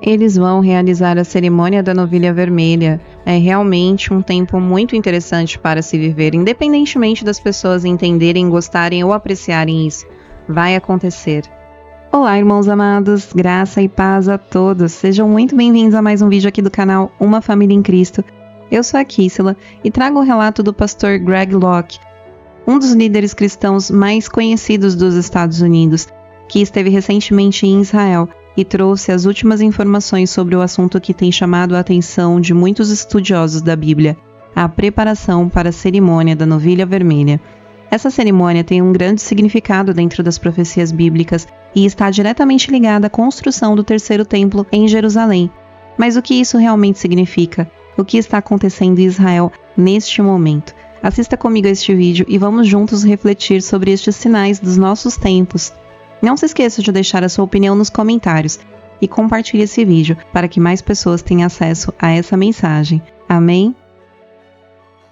Eles vão realizar a cerimônia da novilha vermelha. É realmente um tempo muito interessante para se viver, independentemente das pessoas entenderem, gostarem ou apreciarem isso. Vai acontecer. Olá, irmãos amados, graça e paz a todos. Sejam muito bem-vindos a mais um vídeo aqui do canal Uma Família em Cristo. Eu sou a Kissela e trago o relato do pastor Greg Locke, um dos líderes cristãos mais conhecidos dos Estados Unidos, que esteve recentemente em Israel e trouxe as últimas informações sobre o assunto que tem chamado a atenção de muitos estudiosos da Bíblia, a preparação para a cerimônia da novilha vermelha. Essa cerimônia tem um grande significado dentro das profecias bíblicas e está diretamente ligada à construção do terceiro templo em Jerusalém. Mas o que isso realmente significa? O que está acontecendo em Israel neste momento? Assista comigo a este vídeo e vamos juntos refletir sobre estes sinais dos nossos tempos. Não se esqueça de deixar a sua opinião nos comentários e compartilhe esse vídeo para que mais pessoas tenham acesso a essa mensagem. Amém?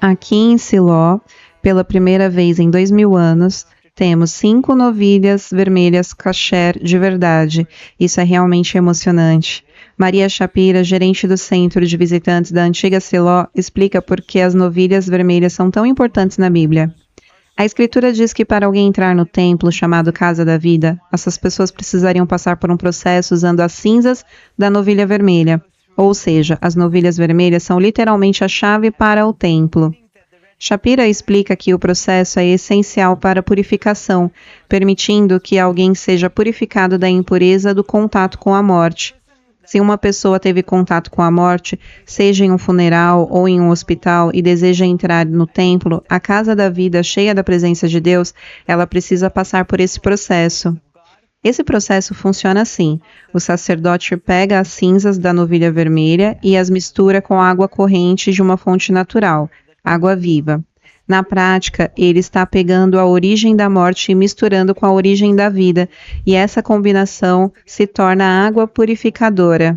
Aqui em Siló, pela primeira vez em 2000 anos, temos 5 novilhas vermelhas kasher de verdade. Isso é realmente emocionante. Maria Shapira, gerente do Centro de Visitantes da antiga Siló, explica por que as novilhas vermelhas são tão importantes na Bíblia. A Escritura diz que para alguém entrar no templo chamado Casa da Vida, essas pessoas precisariam passar por um processo usando as cinzas da novilha vermelha. Ou seja, as novilhas vermelhas são literalmente a chave para o templo. Shapira explica que o processo é essencial para a purificação, permitindo que alguém seja purificado da impureza do contato com a morte. Se uma pessoa teve contato com a morte, seja em um funeral ou em um hospital, e deseja entrar no templo, a casa da vida cheia da presença de Deus, ela precisa passar por esse processo. Esse processo funciona assim: o sacerdote pega as cinzas da novilha vermelha e as mistura com água corrente de uma fonte natural, água viva. Na prática, ele está pegando a origem da morte e misturando com a origem da vida, e essa combinação se torna água purificadora.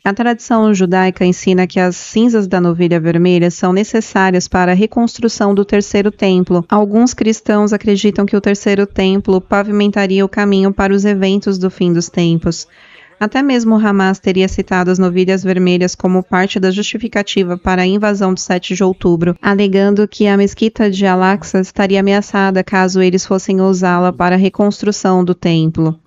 A tradição judaica ensina que as cinzas da novilha vermelha são necessárias para a reconstrução do terceiro templo. Alguns cristãos acreditam que o terceiro templo pavimentaria o caminho para os eventos do fim dos tempos. Até mesmo Hamas teria citado as novilhas vermelhas como parte da justificativa para a invasão de 7 de outubro, alegando que a mesquita de Al-Aqsa estaria ameaçada caso eles fossem usá-la para a reconstrução do templo.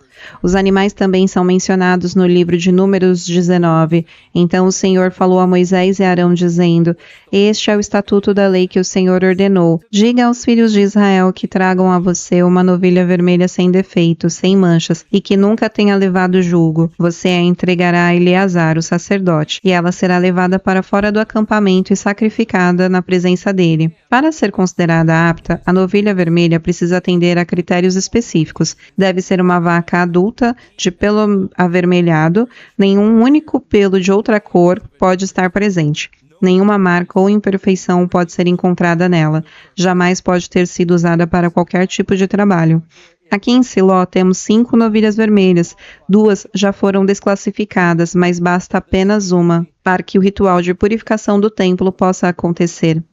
Os animais também são mencionados no livro de Números 19. Então o Senhor falou a Moisés e Arão, dizendo: Este é o estatuto da lei que o Senhor ordenou. Diga aos filhos de Israel que tragam a você uma novilha vermelha sem defeito, sem manchas, e que nunca tenha levado jugo. Você a entregará a Eleazar, o sacerdote, e ela será levada para fora do acampamento e sacrificada na presença dele. Para ser considerada apta, a novilha vermelha precisa atender a critérios específicos. Deve ser uma vaca adulta de pelo avermelhado, nenhum único pelo de outra cor pode estar presente. Nenhuma marca ou imperfeição pode ser encontrada nela. Jamais pode ter sido usada para qualquer tipo de trabalho. Aqui em Siló temos 5 novilhas vermelhas. 2 já foram desclassificadas, mas basta apenas uma para que o ritual de purificação do templo possa acontecer.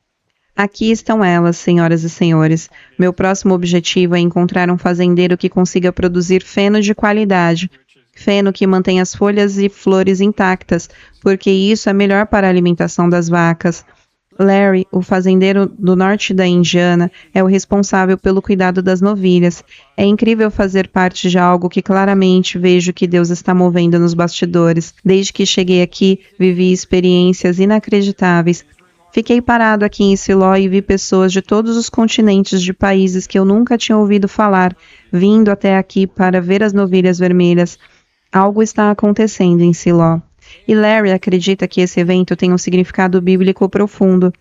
Aqui estão elas, senhoras e senhores. Meu próximo objetivo é encontrar um fazendeiro que consiga produzir feno de qualidade. Feno que mantém as folhas e flores intactas, porque isso é melhor para a alimentação das vacas. Larry, o fazendeiro do norte da Indiana, é o responsável pelo cuidado das novilhas. É incrível fazer parte de algo que claramente vejo que Deus está movendo nos bastidores. Desde que cheguei aqui, vivi experiências inacreditáveis. Fiquei parado aqui em Siló e vi pessoas de todos os continentes de países que eu nunca tinha ouvido falar, vindo até aqui para ver as novilhas vermelhas. Algo está acontecendo em Siló. E Larry acredita que esse evento tem um significado bíblico profundo.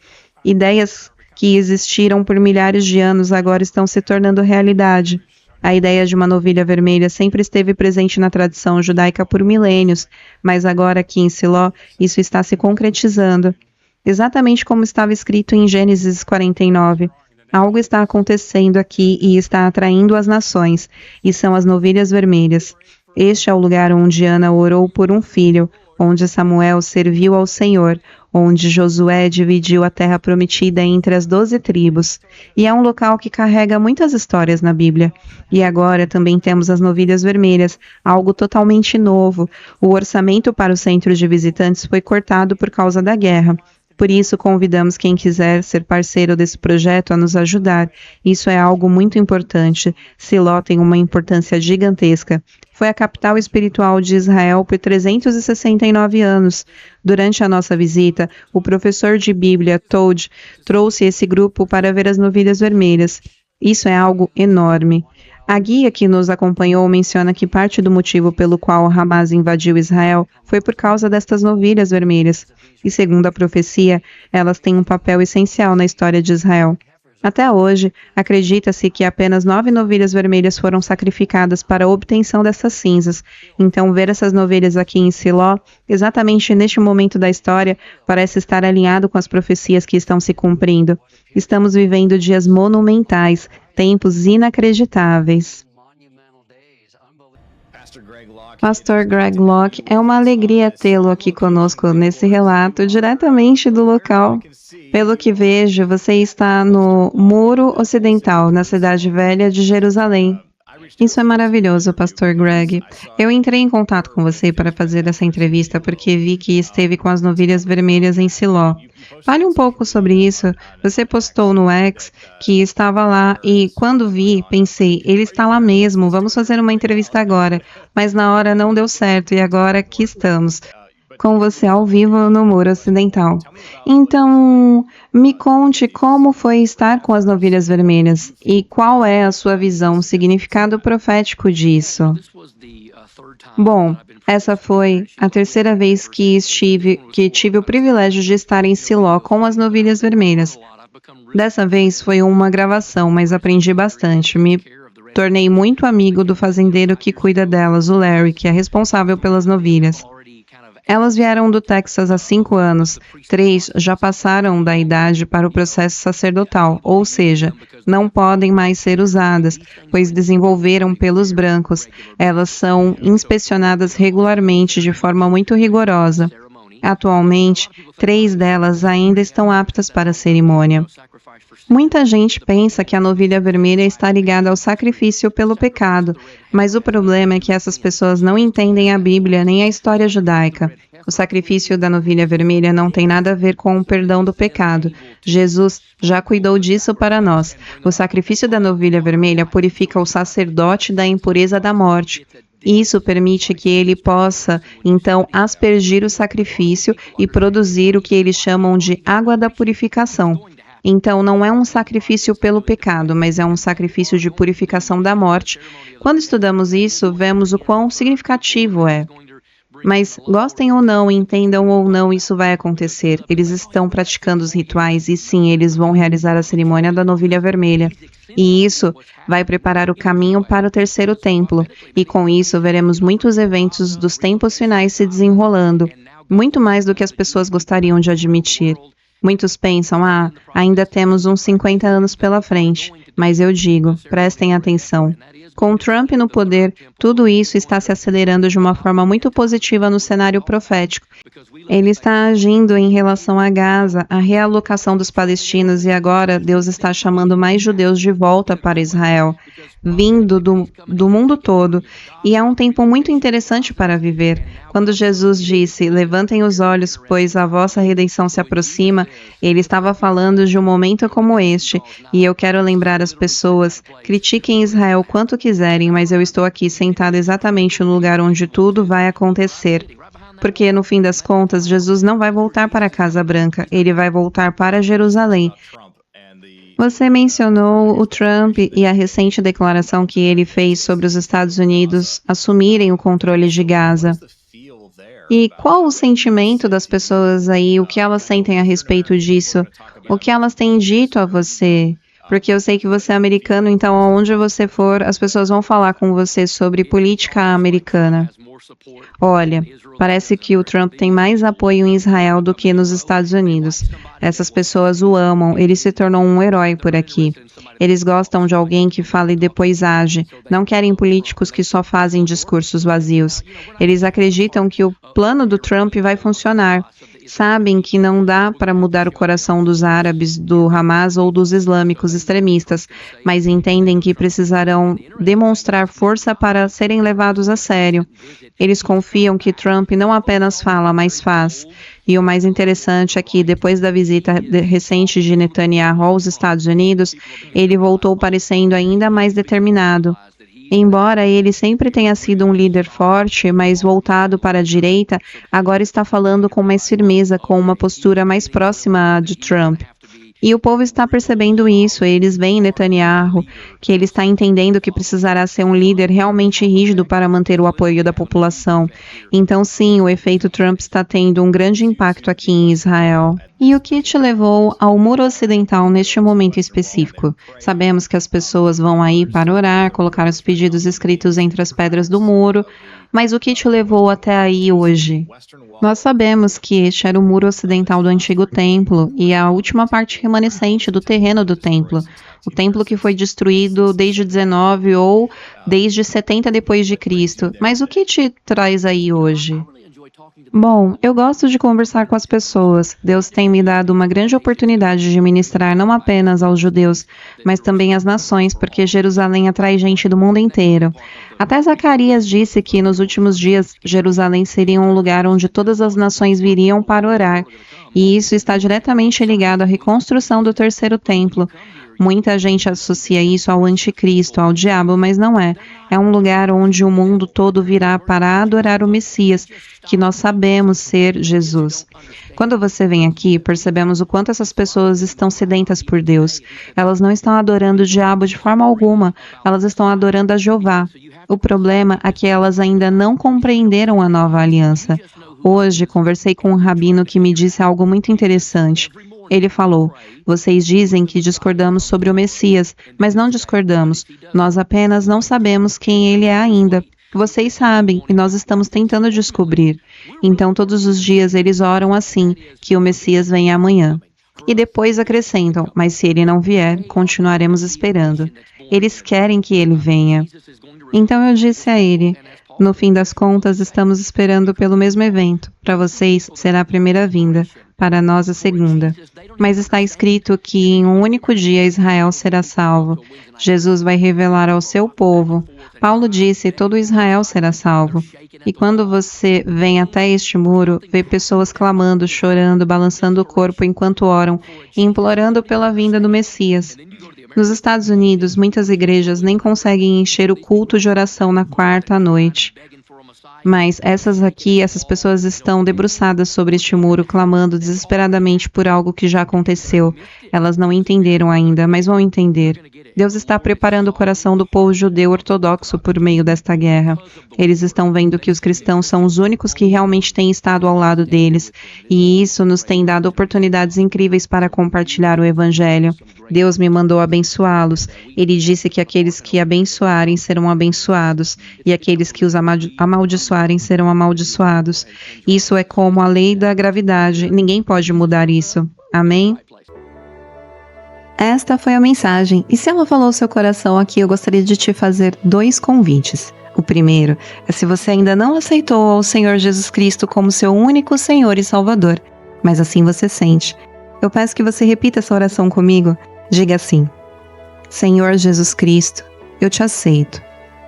Ideias que existiram por milhares de anos agora estão se tornando realidade. A ideia de uma novilha vermelha sempre esteve presente na tradição judaica por milênios, mas agora aqui em Siló isso está se concretizando. Exatamente como estava escrito em Gênesis 49. Algo está acontecendo aqui e está atraindo as nações, e são as novilhas vermelhas. Este é o lugar onde Ana orou por um filho, onde Samuel serviu ao Senhor, onde Josué dividiu a terra prometida entre as 12 tribos. E é um local que carrega muitas histórias na Bíblia. E agora também temos as Novilhas Vermelhas, algo totalmente novo. O orçamento para o centro de visitantes foi cortado por causa da guerra. Por isso, convidamos quem quiser ser parceiro desse projeto a nos ajudar. Isso é algo muito importante. Siló tem uma importância gigantesca. Foi a capital espiritual de Israel por 369 anos. Durante a nossa visita, o professor de Bíblia, Todd, trouxe esse grupo para ver as Novilhas Vermelhas. Isso é algo enorme. A guia que nos acompanhou menciona que parte do motivo pelo qual Hamas invadiu Israel foi por causa destas novilhas vermelhas. E segundo a profecia, elas têm um papel essencial na história de Israel. Até hoje, acredita-se que apenas 9 novilhas vermelhas foram sacrificadas para a obtenção dessas cinzas. Então, ver essas novilhas aqui em Siló, exatamente neste momento da história, parece estar alinhado com as profecias que estão se cumprindo. Estamos vivendo dias monumentais, tempos inacreditáveis. Pastor Greg Locke, é uma alegria tê-lo aqui conosco nesse relato diretamente do local. Pelo que vejo, você está no Muro Ocidental, na Cidade Velha de Jerusalém. Isso é maravilhoso, Pastor Greg. Eu entrei em contato com você para fazer essa entrevista porque vi que esteve com as Novilhas Vermelhas em Siló. Fale um pouco sobre isso. Você postou no X que estava lá e quando vi, pensei, ele está lá mesmo, vamos fazer uma entrevista agora. Mas na hora não deu certo e agora aqui estamos, com você ao vivo no Muro Ocidental. Então, me conte como foi estar com as Novilhas Vermelhas e qual é a sua visão, o significado profético disso. Bom, essa foi a terceira vez que tive o privilégio de estar em Siló com as Novilhas Vermelhas. Dessa vez foi uma gravação, mas aprendi bastante. Me tornei muito amigo do fazendeiro que cuida delas, o Larry, que é responsável pelas novilhas. Elas vieram do Texas há 5 anos. 3 já passaram da idade para o processo sacerdotal, ou seja, não podem mais ser usadas, pois desenvolveram pelos brancos. Elas são inspecionadas regularmente de forma muito rigorosa. Atualmente, 3 delas ainda estão aptas para a cerimônia. Muita gente pensa que a novilha vermelha está ligada ao sacrifício pelo pecado, mas o problema é que essas pessoas não entendem a Bíblia nem a história judaica. O sacrifício da novilha vermelha não tem nada a ver com o perdão do pecado. Jesus já cuidou disso para nós. O sacrifício da novilha vermelha purifica o sacerdote da impureza da morte. Isso permite que ele possa, então, aspergir o sacrifício e produzir o que eles chamam de água da purificação. Então, não é um sacrifício pelo pecado, mas é um sacrifício de purificação da morte. Quando estudamos isso, vemos o quão significativo é. Mas, gostem ou não, entendam ou não, isso vai acontecer. Eles estão praticando os rituais e sim, eles vão realizar a cerimônia da novilha vermelha. E isso vai preparar o caminho para o terceiro templo. E com isso, veremos muitos eventos dos tempos finais se desenrolando. Muito mais do que as pessoas gostariam de admitir. Muitos pensam, ainda temos uns 50 anos pela frente. Mas eu digo, prestem atenção. Com Trump no poder, tudo isso está se acelerando de uma forma muito positiva no cenário profético. Ele está agindo em relação a Gaza, a realocação dos palestinos e agora Deus está chamando mais judeus de volta para Israel, vindo do mundo todo. E é um tempo muito interessante para viver. Quando Jesus disse, levantem os olhos, pois a vossa redenção se aproxima, ele estava falando de um momento como este. E eu quero lembrar as pessoas, critiquem Israel quanto quiserem, mas eu estou aqui sentado exatamente no lugar onde tudo vai acontecer. Porque, no fim das contas, Jesus não vai voltar para a Casa Branca, ele vai voltar para Jerusalém. Você mencionou o Trump e a recente declaração que ele fez sobre os Estados Unidos assumirem o controle de Gaza. E qual o sentimento das pessoas aí? O que elas sentem a respeito disso? O que elas têm dito a você? Porque eu sei que você é americano, então aonde você for, as pessoas vão falar com você sobre política americana. Olha, parece que o Trump tem mais apoio em Israel do que nos Estados Unidos. Essas pessoas o amam, ele se tornou um herói por aqui. Eles gostam de alguém que fala e depois age. Não querem políticos que só fazem discursos vazios. Eles acreditam que o plano do Trump vai funcionar. Sabem que não dá para mudar o coração dos árabes, do Hamas ou dos islâmicos extremistas, mas entendem que precisarão demonstrar força para serem levados a sério. Eles confiam que Trump não apenas fala, mas faz. E o mais interessante é que, depois da visita recente de Netanyahu aos Estados Unidos, ele voltou parecendo ainda mais determinado. Embora ele sempre tenha sido um líder forte, mas voltado para a direita, agora está falando com mais firmeza, com uma postura mais próxima à de Trump. E o povo está percebendo isso, eles veem Netanyahu, que ele está entendendo que precisará ser um líder realmente rígido para manter o apoio da população. Então sim, o efeito Trump está tendo um grande impacto aqui em Israel. E o que te levou ao Muro Ocidental neste momento específico? Sabemos que as pessoas vão aí para orar, colocar os pedidos escritos entre as pedras do muro, mas o que te levou até aí hoje? Nós sabemos que este era o muro ocidental do antigo templo e a última parte remanescente do terreno do templo. O templo que foi destruído desde 19 ou desde 70 depois de Cristo. Mas o que te traz aí hoje? Bom, eu gosto de conversar com as pessoas. Deus tem me dado uma grande oportunidade de ministrar não apenas aos judeus, mas também às nações, porque Jerusalém atrai gente do mundo inteiro. Até Zacarias disse que nos últimos dias Jerusalém seria um lugar onde todas as nações viriam para orar. E isso está diretamente ligado à reconstrução do terceiro templo. Muita gente associa isso ao anticristo, ao diabo, mas não é. É um lugar onde o mundo todo virá para adorar o Messias, que nós sabemos ser Jesus. Quando você vem aqui, percebemos o quanto essas pessoas estão sedentas por Deus. Elas não estão adorando o diabo de forma alguma, elas estão adorando a Jeová. O problema é que elas ainda não compreenderam a nova aliança. Hoje, conversei com um rabino que me disse algo muito interessante. Ele falou: vocês dizem que discordamos sobre o Messias, mas não discordamos. Nós apenas não sabemos quem ele é ainda. Vocês sabem, e nós estamos tentando descobrir. Então, todos os dias eles oram assim, que o Messias venha amanhã. E depois acrescentam: mas se ele não vier, continuaremos esperando. Eles querem que ele venha. Então eu disse a ele: no fim das contas, estamos esperando pelo mesmo evento. Para vocês, será a primeira vinda. Para nós, a segunda. Mas está escrito que em um único dia Israel será salvo. Jesus vai revelar ao seu povo. Paulo disse: todo Israel será salvo. E quando você vem até este muro, vê pessoas clamando, chorando, balançando o corpo enquanto oram e implorando pela vinda do Messias. Nos Estados Unidos, muitas igrejas nem conseguem encher o culto de oração na quarta à noite. Mas essas pessoas estão debruçadas sobre este muro, clamando desesperadamente por algo que já aconteceu. Elas não entenderam ainda, mas vão entender. Deus está preparando o coração do povo judeu ortodoxo por meio desta guerra. Eles estão vendo que os cristãos são os únicos que realmente têm estado ao lado deles, e isso nos tem dado oportunidades incríveis para compartilhar o Evangelho. Deus me mandou abençoá-los. Ele disse que aqueles que abençoarem serão abençoados, e aqueles que os amaldiçoarem serão amaldiçoados. Isso é como a lei da gravidade. Ninguém pode mudar isso. Amém? Esta foi a mensagem, e se ela falou ao seu coração aqui, eu gostaria de te fazer 2 convites. O primeiro é se você ainda não aceitou ao Senhor Jesus Cristo como seu único Senhor e Salvador, mas assim você sente. Eu peço que você repita essa oração comigo. Diga assim: Senhor Jesus Cristo, eu te aceito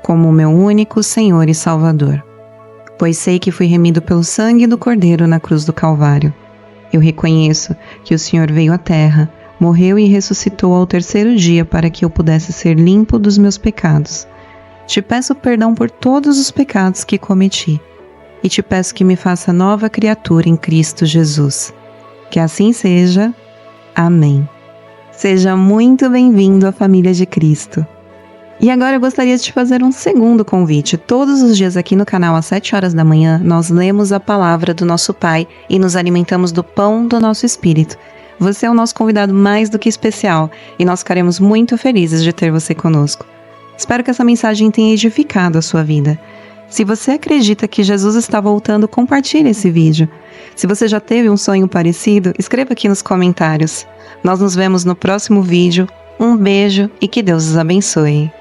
como o meu único Senhor e Salvador, pois sei que fui remido pelo sangue do Cordeiro na cruz do Calvário. Eu reconheço que o Senhor veio à terra, morreu e ressuscitou ao terceiro dia para que eu pudesse ser limpo dos meus pecados. Te peço perdão por todos os pecados que cometi e te peço que me faça nova criatura em Cristo Jesus. Que assim seja. Amém. Seja muito bem-vindo à família de Cristo. E agora eu gostaria de te fazer um segundo convite. Todos os dias aqui no canal às 7 horas da manhã, nós lemos a palavra do nosso Pai e nos alimentamos do pão do nosso Espírito. Você é o nosso convidado mais do que especial e nós ficaremos muito felizes de ter você conosco. Espero que essa mensagem tenha edificado a sua vida. Se você acredita que Jesus está voltando, compartilhe esse vídeo. Se você já teve um sonho parecido, escreva aqui nos comentários. Nós nos vemos no próximo vídeo. Um beijo e que Deus os abençoe.